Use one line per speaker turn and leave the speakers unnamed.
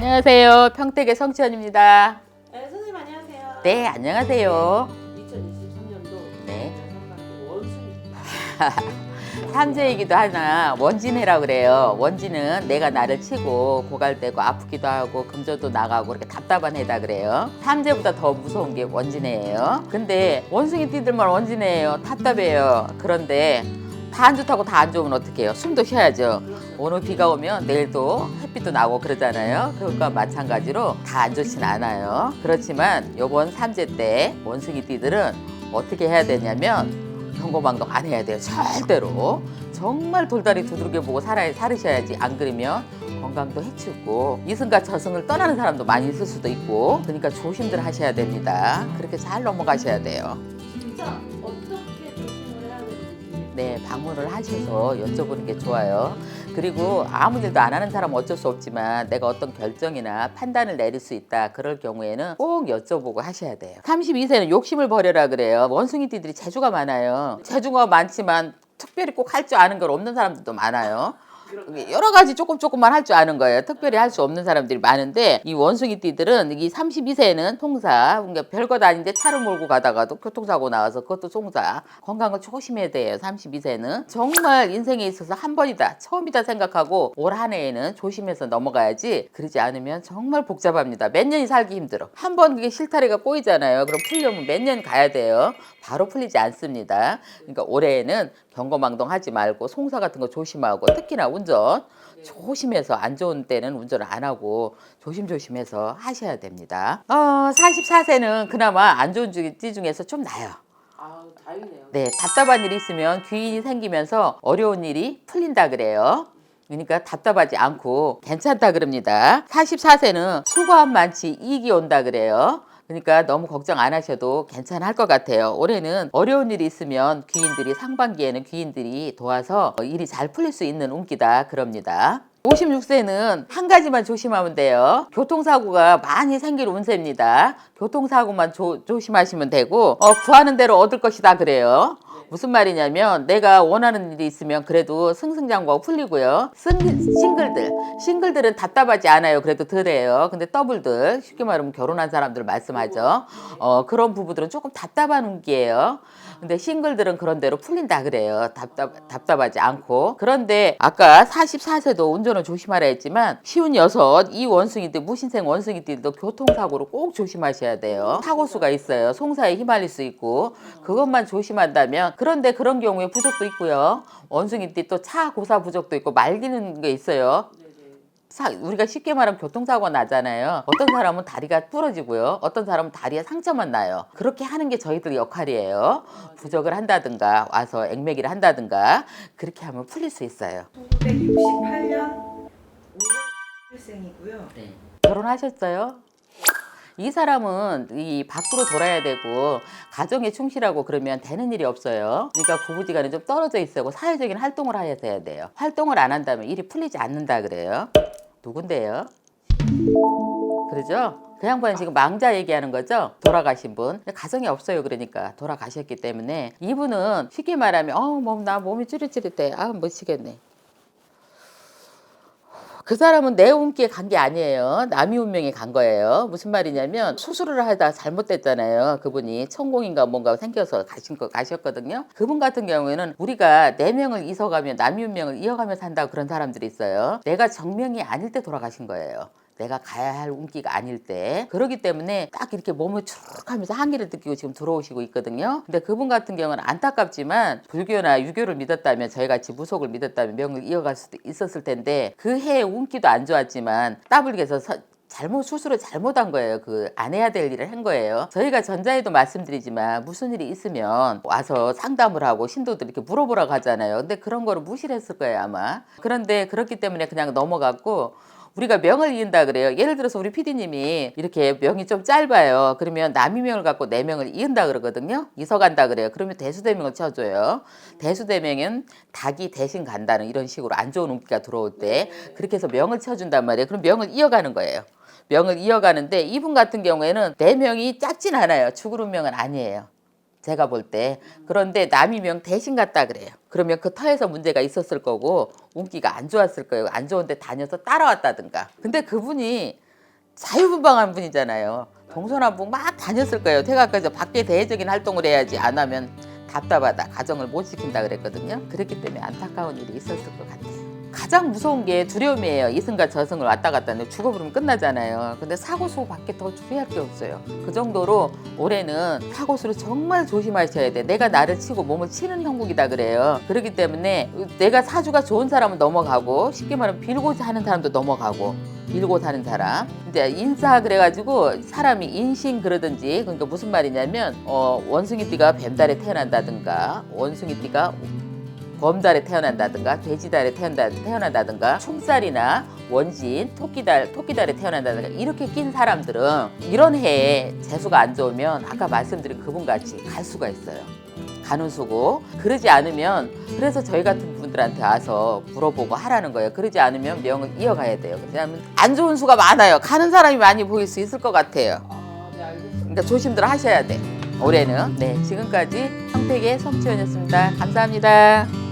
안녕하세요. 평택의 성치현입니다.
네, 선생님 안녕하세요.
네, 안녕하세요.
2023년도
네.
원숭이.
삼재이기도 하나 원진해라 그래요. 원진은 내가 나를 치고 고갈되고 아프기도 하고 금전도 나가고 그렇게 답답한 해다 그래요. 삼재보다 더 무서운 게 원진해예요. 근데 원숭이 띠들만 원진해예요. 답답해요. 그런데 다 안 좋다고 다 안 좋으면 어떡해요? 숨도 쉬어야죠. 오늘 비가 오면 내일도 햇빛도 나고 그러잖아요. 그것과 마찬가지로 다 안 좋진 않아요. 그렇지만 요번 삼재 때 원숭이 띠들은 어떻게 해야 되냐면 경고망동 안 해야 돼요. 절대로. 정말 돌다리 두드겨 보고 살으셔야지. 안 그러면 건강도 해치고 이승과 저승을 떠나는 사람도 많이 있을 수도 있고, 그러니까 조심들 하셔야 됩니다. 그렇게 잘 넘어가셔야 돼요.
진짜 어떻게 조심을 해야 되는지.
네, 방문을 하셔서 여쭤보는 게 좋아요. 그리고 아무 일도 안 하는 사람은 어쩔 수 없지만 내가 어떤 결정이나 판단을 내릴 수 있다, 그럴 경우에는 꼭 여쭤보고 하셔야 돼요. 32세는 욕심을 버려라 그래요. 원숭이띠들이 재주가 많아요. 재주가 많지만 특별히 꼭 할 줄 아는 걸 없는 사람들도 많아요. 여러 가지 조금만 할 줄 아는 거예요. 특별히 할 수 없는 사람들이 많은데, 이 원숭이띠들은 이 32세는 송사, 그러니까 별것 아닌데 차를 몰고 가다가도 교통사고 나와서 그것도 송사. 건강을 조심해야 돼요. 32세는 정말 인생에 있어서 한 번이다, 처음이다 생각하고 올 한 해에는 조심해서 넘어가야지. 그러지 않으면 정말 복잡합니다. 몇 년이 살기 힘들어. 한 번 그게 실타래가 꼬이잖아요. 그럼 풀려면 몇 년 가야 돼요. 바로 풀리지 않습니다. 그러니까 올해에는 경거망동 하지 말고 송사 같은 거 조심하고, 특히나 운전 조심해서, 안 좋은 때는 운전을 안 하고 조심조심해서 하셔야 됩니다. 44세는 그나마 안 좋은 띠 중에서 좀 나아요.
아, 다행이네요.
네, 답답한 일이 있으면 귀인이 생기면서 어려운 일이 풀린다 그래요. 그러니까 답답하지 않고 괜찮다 그럽니다. 44세는 수고한 많지 이익이 온다 그래요. 그러니까 너무 걱정 안 하셔도 괜찮을 것 같아요. 올해는 어려운 일이 있으면 귀인들이, 상반기에는 귀인들이 도와서 일이 잘 풀릴 수 있는 운기다 그럽니다. 56세는 한 가지만 조심하면 돼요. 교통사고가 많이 생길 운세입니다. 교통사고만 조심하시면 되고, 구하는 대로 얻을 것이다 그래요. 무슨 말이냐면 내가 원하는 일이 있으면 그래도 승승장구하고 풀리고요. 싱글들은 답답하지 않아요. 그래도 덜해요. 근데 더블들, 쉽게 말하면 결혼한 사람들 말씀하죠. 그런 부부들은 조금 답답한 운기예요. 근데 싱글들은 그런 대로 풀린다 그래요. 답답하지 않고. 그런데 아까 44세도 운전을 조심하라 했지만, 쉬운 여섯, 이 원숭이들, 무신생 원숭이들도 교통사고로 꼭 조심하셔야 돼요. 사고수가 있어요. 송사에 휘말릴 수 있고, 그것만 조심한다면. 그런데 그런 경우에 부족도 있고요. 원숭이띠 또 차 고사 부족도 있고 말리는 게 있어요. 우리가 쉽게 말하면 교통사고 나잖아요. 어떤 사람은 다리가 부러지고요. 어떤 사람은 다리에 상처만 나요. 그렇게 하는 게 저희들 역할이에요. 부적을 한다든가 와서 액매기를 한다든가 그렇게 하면 풀릴 수 있어요.
1968년 5월 출생이고요.
네. 결혼하셨어요? 이 사람은 이 밖으로 돌아야 되고 가정에 충실하고 그러면 되는 일이 없어요. 그러니까 부부지간에 좀 떨어져 있어고 사회적인 활동을 하셔야 돼요. 활동을 안 한다면 일이 풀리지 않는다 그래요. 누군데요? 그러죠? 그 양반은 지금 망자 얘기하는 거죠? 돌아가신 분. 가정이 없어요. 그러니까 돌아가셨기 때문에 이분은 쉽게 말하면 나 몸이 찌릿찌릿해. 못 치겠네. 그 사람은 내 운기에 간 게 아니에요. 남의 운명에 간 거예요. 무슨 말이냐면 수술을 하다 잘못됐잖아요. 그분이 천공인가 뭔가 생겨서 가셨거든요. 그분 같은 경우에는 우리가 내 명을 이어가면 남의 운명을 이어가며 산다고 그런 사람들이 있어요. 내가 정명이 아닐 때 돌아가신 거예요. 내가 가야 할 운기가 아닐 때. 그렇기 때문에 딱 이렇게 몸을 추룩 하면서 한기를 느끼고 지금 들어오시고 있거든요. 근데 그분 같은 경우는 안타깝지만 불교나 유교를 믿었다면, 저희같이 무속을 믿었다면 명을 이어갈 수도 있었을 텐데, 그 해의 운기도 안 좋았지만 따블게서 수술을 잘못한 거예요. 그 안 해야 될 일을 한 거예요. 저희가 전자에도 말씀드리지만 무슨 일이 있으면 와서 상담을 하고 신도들 이렇게 물어보라고 하잖아요. 근데 그런 거를 무시를 했을 거예요 아마. 그런데 그렇기 때문에 그냥 넘어갔고, 우리가 명을 이은다 그래요. 예를 들어서 우리 PD님이 이렇게 명이 좀 짧아요. 그러면 남의 명을 갖고 내 명을 이은다 그러거든요. 이서간다 그래요. 그러면 대수대명을 쳐줘요. 대수대명은 닭이 대신 간다는 이런 식으로 안 좋은 운기가 들어올 때 그렇게 해서 명을 쳐준단 말이에요. 그럼 명을 이어가는 거예요. 명을 이어가는데 이분 같은 경우에는 내 명이 작진 않아요. 죽을 운명은 아니에요. 제가 볼 때. 그런데 남이 명 대신 갔다 그래요. 그러면 그 터에서 문제가 있었을 거고 운기가 안 좋았을 거예요. 안 좋은데 다녀서 따라왔다든가. 근데 그분이 자유분방한 분이잖아요. 동서남북 막 다녔을 거예요. 태각까지 밖에 대외적인 활동을 해야지 안 하면 답답하다. 가정을 못 지킨다 그랬거든요. 그랬기 때문에 안타까운 일이 있었을 것 같아요. 가장 무서운 게 두려움이에요. 이승과 저승을 왔다 갔다 하는데 죽어버리면 끝나잖아요. 근데 사고수고 밖에 더 주의할 게 없어요. 그 정도로 올해는 사고수를 정말 조심하셔야 돼. 내가 나를 치고 몸을 치는 형국이다 그래요. 그렇기 때문에 내가 사주가 좋은 사람은 넘어가고 쉽게 말하면 빌고 사는 사람도 넘어가고 빌고 사는 사람 이제 인사 그래가지고 사람이 인신 그러든지 그러니까 무슨 말이냐면 원숭이띠가 뱀달에 태어난다든가 원숭이띠가 범달에 태어난다든가 돼지달에 태어난다든가 총살이나 원진 토끼달에 태어난다든가 이렇게 낀 사람들은 이런 해에 재수가 안 좋으면 아까 말씀드린 그분같이 갈 수가 있어요. 가는 수고 그러지 않으면 그래서 저희 같은 분들한테 와서 물어보고 하라는 거예요. 그러지 않으면 명을 이어가야 돼요. 왜냐하면 안 좋은 수가 많아요. 가는 사람이 많이 보일 수 있을 것 같아요.
네, 알겠습니다.
그러니까 조심들 하셔야 돼. 올해는. 네, 지금까지 성택의 성치연이었습니다. 감사합니다.